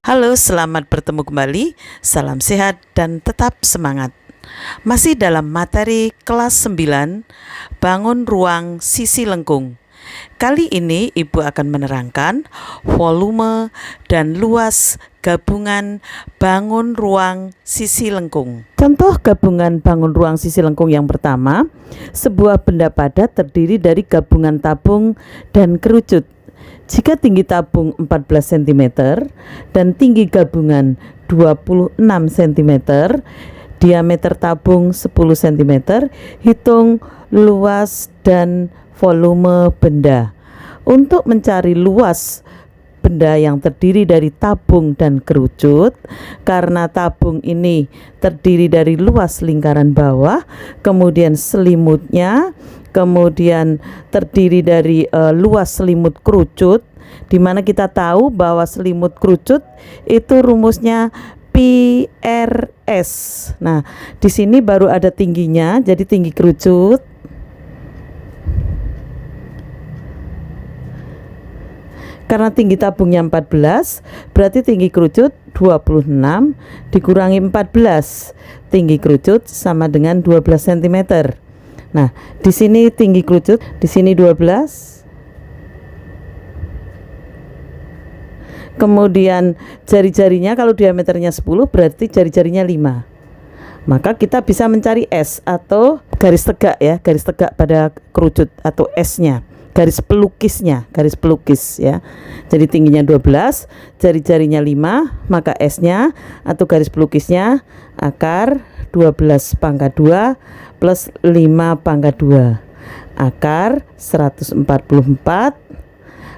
Halo, selamat bertemu kembali. Salam sehat dan tetap semangat. Masih dalam materi kelas 9, bangun ruang sisi lengkung. Kali ini Ibu akan menerangkan volume dan luas gabungan bangun ruang sisi lengkung. Contoh gabungan bangun ruang sisi lengkung yang pertama, sebuah benda padat terdiri dari gabungan tabung dan kerucut. Jika tinggi tabung 14 cm dan tinggi gabungan 26 cm, diameter tabung 10 cm, hitung luas dan volume benda. Untuk mencari luas benda yang terdiri dari tabung dan kerucut, karena tabung ini terdiri dari luas lingkaran bawah, kemudian selimutnya, kemudian terdiri dari luas selimut kerucut, di mana kita tahu bahwa selimut kerucut itu rumusnya PRS. Nah, di sini baru ada tingginya, jadi tinggi kerucut karena tinggi tabungnya 14, berarti tinggi kerucut 26 dikurangi 14. Tinggi kerucut sama dengan 12 cm. Nah, di sini tinggi kerucut, di sini 12. Kemudian jari-jarinya kalau diameternya 10 berarti jari-jarinya 5. Maka kita bisa mencari S atau garis tegak ya, garis tegak pada kerucut atau S-nya. Garis pelukisnya, garis pelukis ya. Jadi tingginya 12, jari-jarinya 5, maka S-nya atau garis pelukisnya akar 12 pangkat 2 plus 5 pangkat 2. Akar 144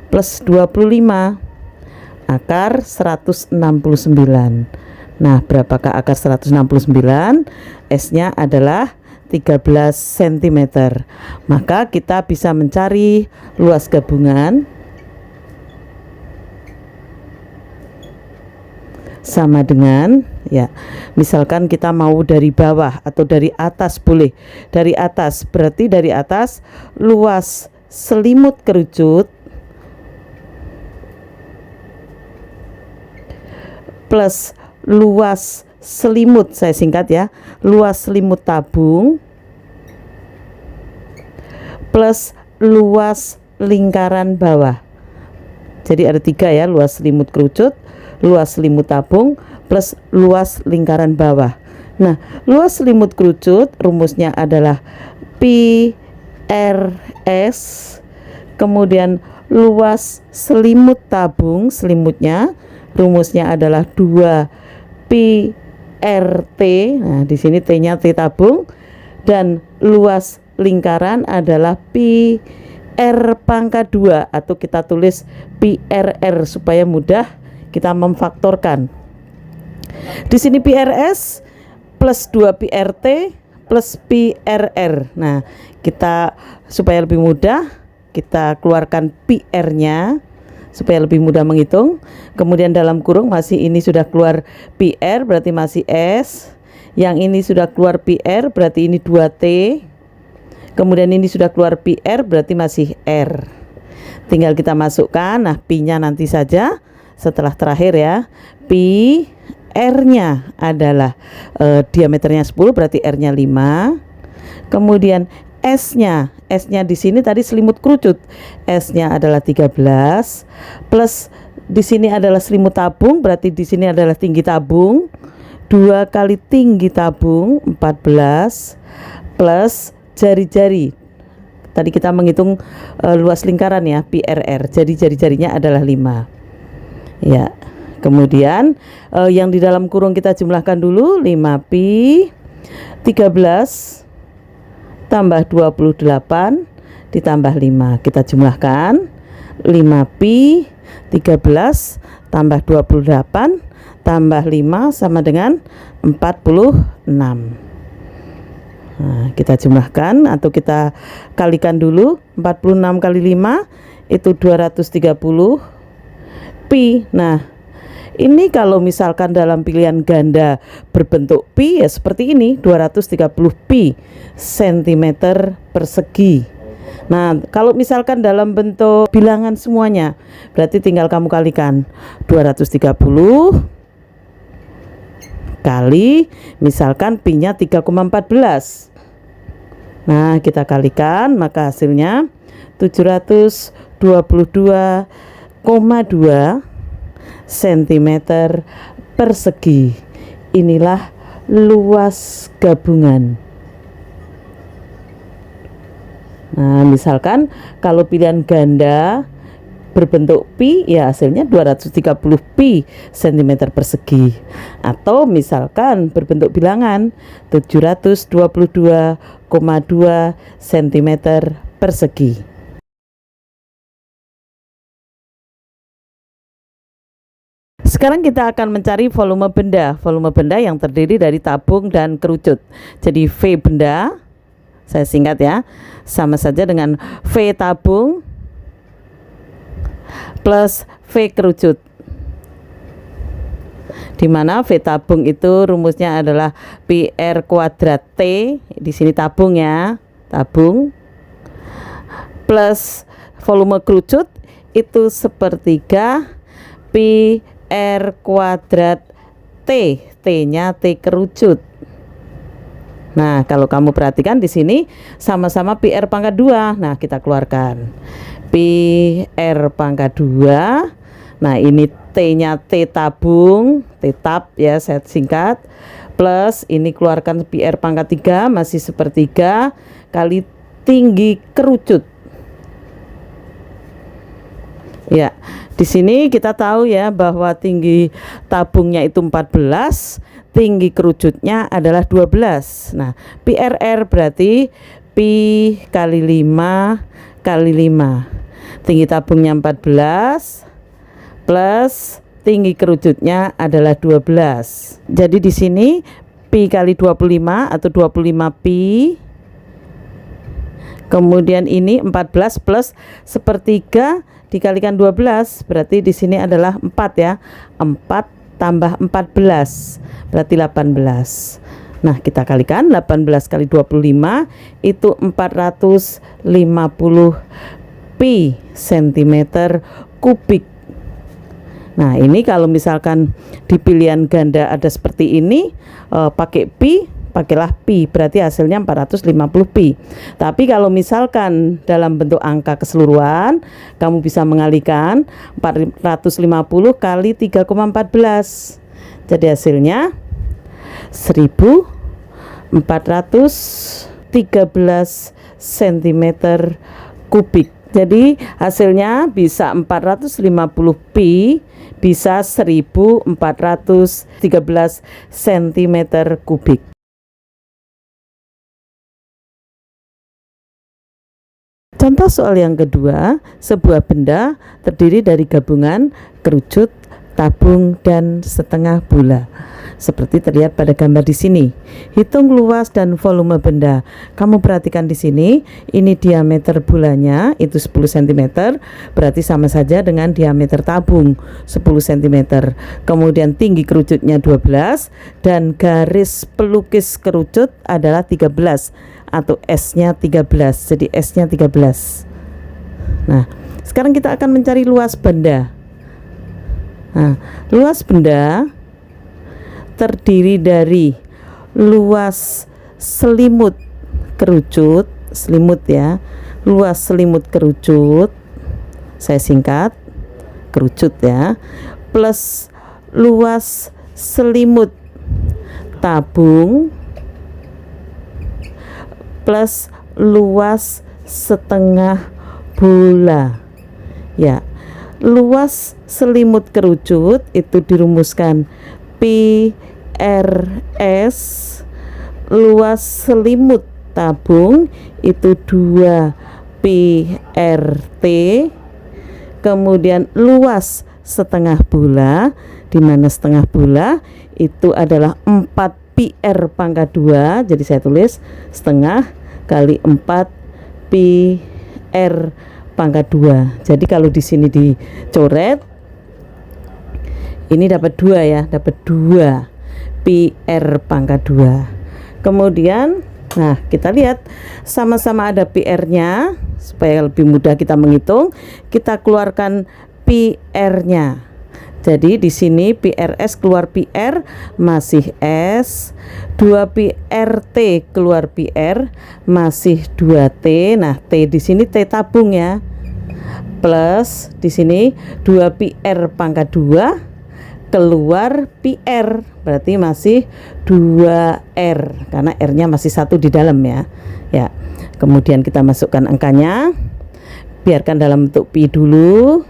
plus 25. Akar 169. Nah, berapakah akar 169? S-nya adalah 13 cm. Maka kita bisa mencari luas gabungan sama dengan ya, misalkan kita mau dari bawah atau dari atas boleh. Dari atas berarti dari atas luas selimut kerucut plus luas selimut, saya singkat ya, luas selimut tabung plus luas lingkaran bawah. Jadi ada 3 ya, luas selimut kerucut, luas selimut tabung plus luas lingkaran bawah. Nah, luas selimut kerucut rumusnya adalah PRS, kemudian luas selimut tabung, selimutnya rumusnya adalah 2PRT. Nah, di sini T-nya T tabung, dan luas lingkaran adalah PR pangkat 2 atau kita tulis PRR supaya mudah kita memfaktorkan. Di sini PRS plus 2PRT plus PRR. Nah, kita supaya lebih mudah kita keluarkan PR-nya supaya lebih mudah menghitung. Kemudian dalam kurung masih ini sudah keluar PR berarti masih S. Yang ini sudah keluar PR berarti ini 2T. Kemudian ini sudah keluar PR berarti masih R. Tinggal kita masukkan. Nah, Pi-nya nanti saja setelah terakhir ya. Pi R-nya adalah diameternya 10 berarti R-nya 5. Kemudian S-nya di sini tadi selimut kerucut. S-nya adalah 13 plus di sini adalah selimut tabung berarti di sini adalah tinggi tabung. 2 kali tinggi tabung 14 plus jari-jari. Tadi kita menghitung luas lingkaran ya, PRR. Jadi jari-jarinya adalah 5. Ya. Kemudian yang di dalam kurung kita jumlahkan dulu. 5pi 13 tambah 28 ditambah 5. Kita jumlahkan 5pi 13 tambah 28 tambah 5 sama dengan 46. Nah, kita jumlahkan atau kita kalikan dulu. 46 kali 5 itu 230 pi. Nah, ini kalau misalkan dalam pilihan ganda berbentuk pi ya seperti ini, 230 pi cm persegi. Nah, kalau misalkan dalam bentuk bilangan semuanya, berarti tinggal kamu kalikan 230 kali misalkan pi-nya 3,14. Nah, kita kalikan, maka hasilnya 722,2 cm persegi. Inilah luas gabungan. Nah, misalkan kalau pilihan ganda berbentuk pi, ya hasilnya 230 pi cm persegi. Atau misalkan berbentuk bilangan 722,2 cm persegi. Sekarang kita akan mencari volume benda yang terdiri dari tabung dan kerucut. Jadi V benda, saya singkat ya, sama saja dengan V tabung plus V kerucut, di mana V tabung itu rumusnya adalah pi r kuadrat T, di sini tabung ya, tabung, plus volume kerucut itu sepertiga pi r kuadrat T, T-nya T kerucut. Nah, kalau kamu perhatikan di sini sama-sama pi r pangkat 2. Nah, kita keluarkan pi r pangkat 2. Nah, ini T-nya T tabung, T tab ya, saya singkat, plus ini keluarkan pi r pangkat 3 masih sepertiga kali tinggi kerucut. Ya, di sini kita tahu ya bahwa tinggi tabungnya itu 14, tinggi kerucutnya adalah 12. Nah, pi r berarti pi kali 5 kali 5. Tinggi tabungnya 14 plus tinggi kerucutnya adalah 12. Jadi di sini pi kali 25 atau 25 pi. Kemudian ini 14 plus sepertiga dikalikan 12, berarti di sini adalah 4 ya. 4 tambah 14 berarti 18. Nah, kita kalikan 18 kali 25 itu 450 pi cm kubik. Nah, ini kalau misalkan di pilihan ganda ada seperti ini, pakai pi, pakailah pi, berarti hasilnya 450 pi. Tapi kalau misalkan dalam bentuk angka keseluruhan, kamu bisa mengalihkan 450 kali 3,14. Jadi hasilnya 1413 cm kubik. Jadi hasilnya bisa 450 pi, bisa 1413 cm kubik. Contoh soal yang kedua, sebuah benda terdiri dari gabungan kerucut, tabung, dan setengah bola. Seperti terlihat pada gambar di sini. Hitung luas dan volume benda. Kamu perhatikan di sini, ini diameter bolanya itu 10 cm, berarti sama saja dengan diameter tabung 10 cm. Kemudian tinggi kerucutnya 12 dan garis pelukis kerucut adalah 13 atau S-nya 13. Jadi S-nya 13. Nah, sekarang kita akan mencari luas benda. Nah, luas benda terdiri dari luas selimut kerucut, selimut ya, luas selimut kerucut, saya singkat kerucut ya, plus luas selimut tabung plus luas setengah bola ya. Luas selimut kerucut itu dirumuskan pi rs, luas selimut tabung itu 2 pi rt, kemudian luas setengah bola, di mana setengah bola itu adalah 4 pi r pangkat 2, jadi saya tulis setengah kali 4 pi r pangkat 2. Jadi kalau di sini dicoret, ini dapat 2 ya, dapat 2 pi r pangkat 2. Kemudian Nah, kita lihat sama-sama ada PR-nya supaya lebih mudah kita menghitung. Kita keluarkan PR-nya. Jadi di sini PRS keluar PR masih S, 2 PRT keluar PR masih 2T. Nah, T di sini T tabung ya. Plus di sini 2 PR pangkat 2 keluar PR, berarti masih 2R karena R-nya masih 1 di dalam ya. Ya. Kemudian kita masukkan angkanya. Biarkan dalam bentuk pi dulu.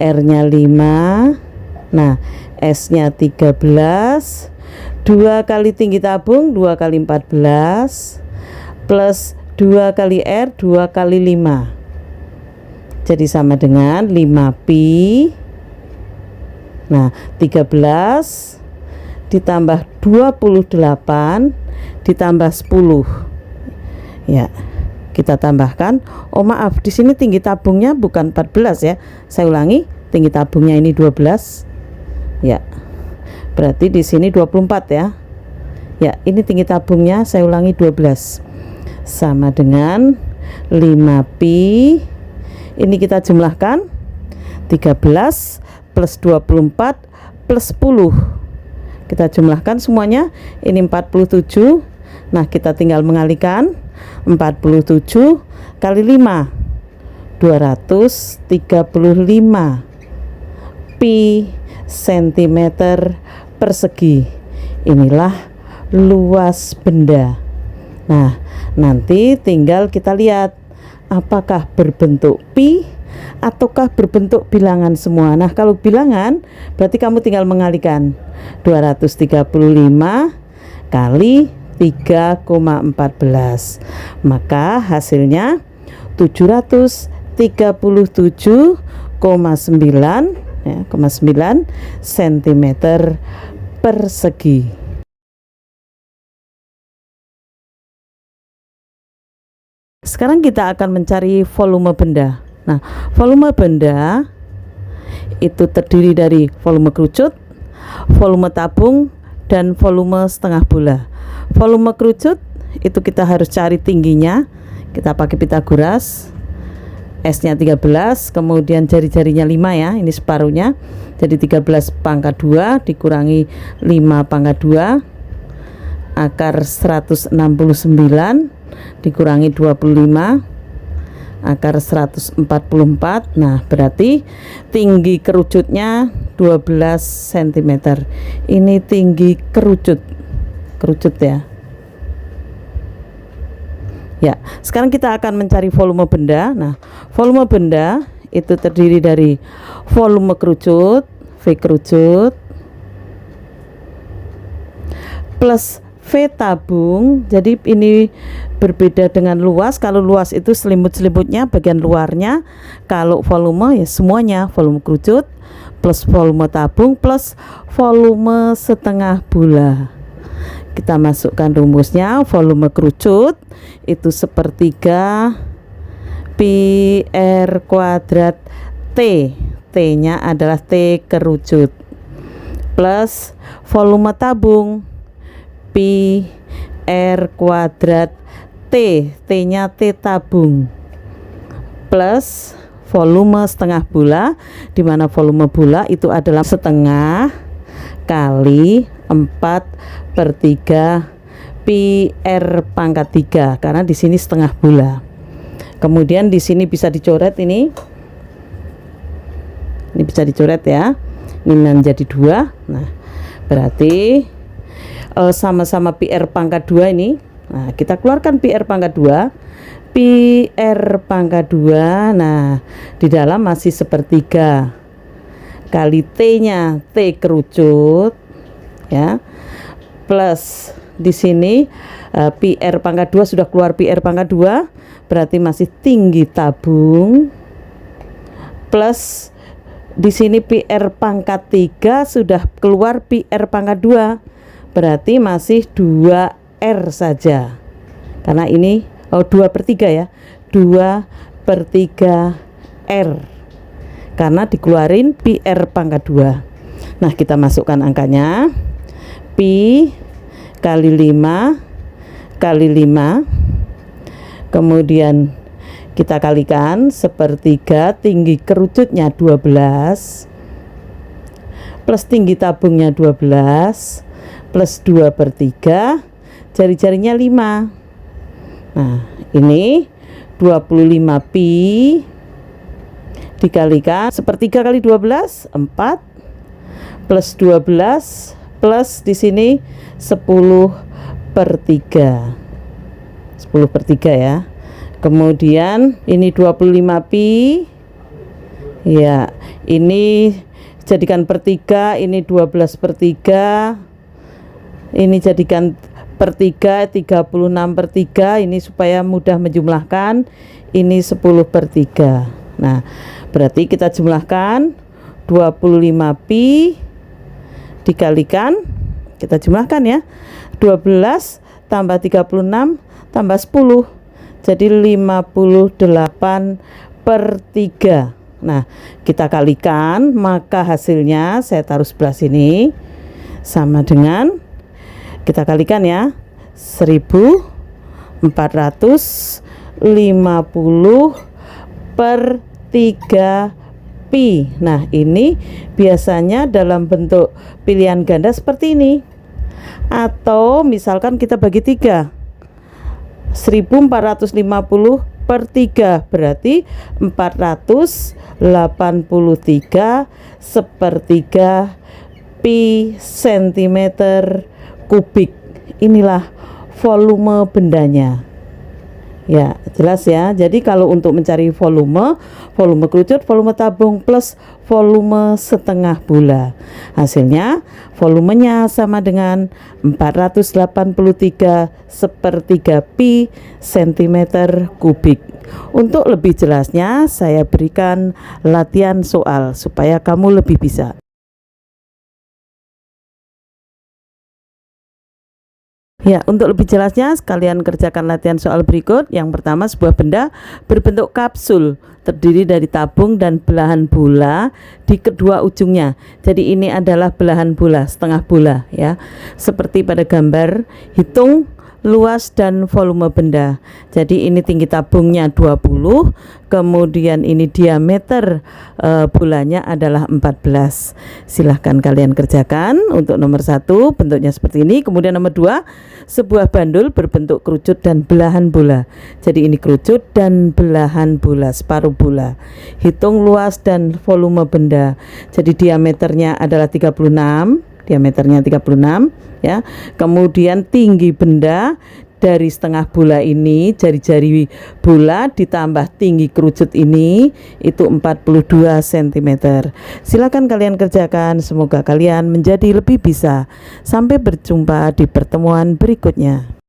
R-nya 5. Nah, S-nya 13. 2 kali tinggi tabung 2 kali 14 plus 2 kali R 2 kali 5. Jadi sama dengan 5pi. Nah, 13 ditambah 28 ditambah 10. Ya, kita tambahkan. Oh maaf, di sini tinggi tabungnya bukan 14 ya. Saya ulangi, tinggi tabungnya ini 12. Ya. Berarti di sini 24 ya. Ya, ini tinggi tabungnya saya ulangi 12. Sama dengan 5pi. Ini kita jumlahkan 13 plus 24 plus 10. Kita jumlahkan semuanya, ini 47. Nah, kita tinggal mengalikan 47 kali 5 235 pi cm persegi. Inilah luas benda. Nah, nanti tinggal kita lihat apakah berbentuk pi ataukah berbentuk bilangan semua. Nah, kalau bilangan berarti kamu tinggal mengalikan 235 kali 3,14, maka hasilnya 737,9 ya, 9 cm persegi. Sekarang kita akan mencari volume benda. Nah, volume benda itu terdiri dari volume kerucut, volume tabung, dan volume setengah bola. Volume kerucut itu kita harus cari tingginya. Kita pakai Pitagoras. S-nya 13, kemudian jari-jarinya 5 ya, ini separuhnya. Jadi 13 pangkat 2 dikurangi 5 pangkat 2, akar 169 dikurangi 25, akar 144. Nah, berarti tinggi kerucutnya 12 cm. Ini tinggi kerucut ya. Ya, sekarang kita akan mencari volume benda. Nah, volume benda itu terdiri dari volume kerucut, V kerucut, plus V tabung. Jadi ini berbeda dengan luas. Kalau luas itu selimut-selimutnya bagian luarnya. Kalau volume ya semuanya, volume kerucut plus volume tabung plus volume setengah bola. Kita masukkan rumusnya. Volume kerucut itu sepertiga pi r kuadrat T. T-nya adalah T kerucut plus volume tabung pi r kuadrat T. T-nya T tabung plus volume setengah bola, di mana volume bola itu adalah setengah kali 4/3 pi r pangkat 3, karena di sini setengah bola. Kemudian di sini bisa dicoret ini bisa dicoret ya, ini menjadi 2. Nah, berarti sama-sama pi r pangkat 2 ini. Nah, kita keluarkan pi r pangkat 2. Pi r pangkat 2. Nah, di dalam masih sepertiga kali T-nya T kerucut ya, plus di sini pi r pangkat 2 sudah keluar pi r pangkat 2, berarti masih tinggi tabung, plus di sini pi r pangkat 3 sudah keluar pi r pangkat 2, berarti masih 2R saja. Karena ini 2/3 ya, 2/3 R, karena dikeluarin pi r pangkat 2. Nah, kita masukkan angkanya. Pi kali 5 kali 5, kemudian kita kalikan 1/3, tinggi kerucutnya 12 plus tinggi tabungnya 12 plus 2/3, jari-jarinya 5. Nah ini 25 pi dikalikan 1/3 kali 12 4 plus 12 plus di sini 10/3 ya. Kemudian ini 25 pi ya, ini jadikan per 3, ini 12/3, ini jadikan per 3, 36/3, ini supaya mudah menjumlahkan, ini 10/3. Nah berarti kita jumlahkan 25 pi dikalikan, kita jumlahkan ya, 12 tambah 36 tambah 10, jadi 58/3. Nah kita kalikan, maka hasilnya saya taruh sebelah sini sama dengan, kita kalikan ya, 1450/3 pi. Nah ini biasanya dalam bentuk pilihan ganda seperti ini, atau misalkan kita bagi 3, 1450/3 berarti 483/3 pi sentimeter kubik. Inilah volume bendanya ya, jelas ya. Jadi kalau untuk mencari volume kerucut, volume tabung plus volume setengah bola, hasilnya volumenya sama dengan 483/3 pi sentimeter kubik. Untuk lebih jelasnya saya berikan latihan soal supaya kamu lebih bisa. Ya, untuk lebih jelasnya sekalian kerjakan latihan soal berikut. Yang pertama, sebuah benda berbentuk kapsul terdiri dari tabung dan belahan bola di kedua ujungnya. Jadi ini adalah belahan bola, setengah bola ya. Seperti pada gambar, hitung luas dan volume benda. Jadi ini tinggi tabungnya 20, kemudian ini diameter bolanya adalah 14. Silahkan kalian kerjakan. Untuk nomor 1 bentuknya seperti ini. Kemudian nomor 2, sebuah bandul berbentuk kerucut dan belahan bola. Jadi ini kerucut dan belahan bola, separuh bola. Hitung luas dan volume benda. Jadi diameternya adalah 36 ya. Kemudian tinggi benda dari setengah bola ini, jari-jari bola ditambah tinggi kerucut ini, itu 42 cm. Silakan kalian kerjakan, semoga kalian menjadi lebih bisa. Sampai berjumpa di pertemuan berikutnya.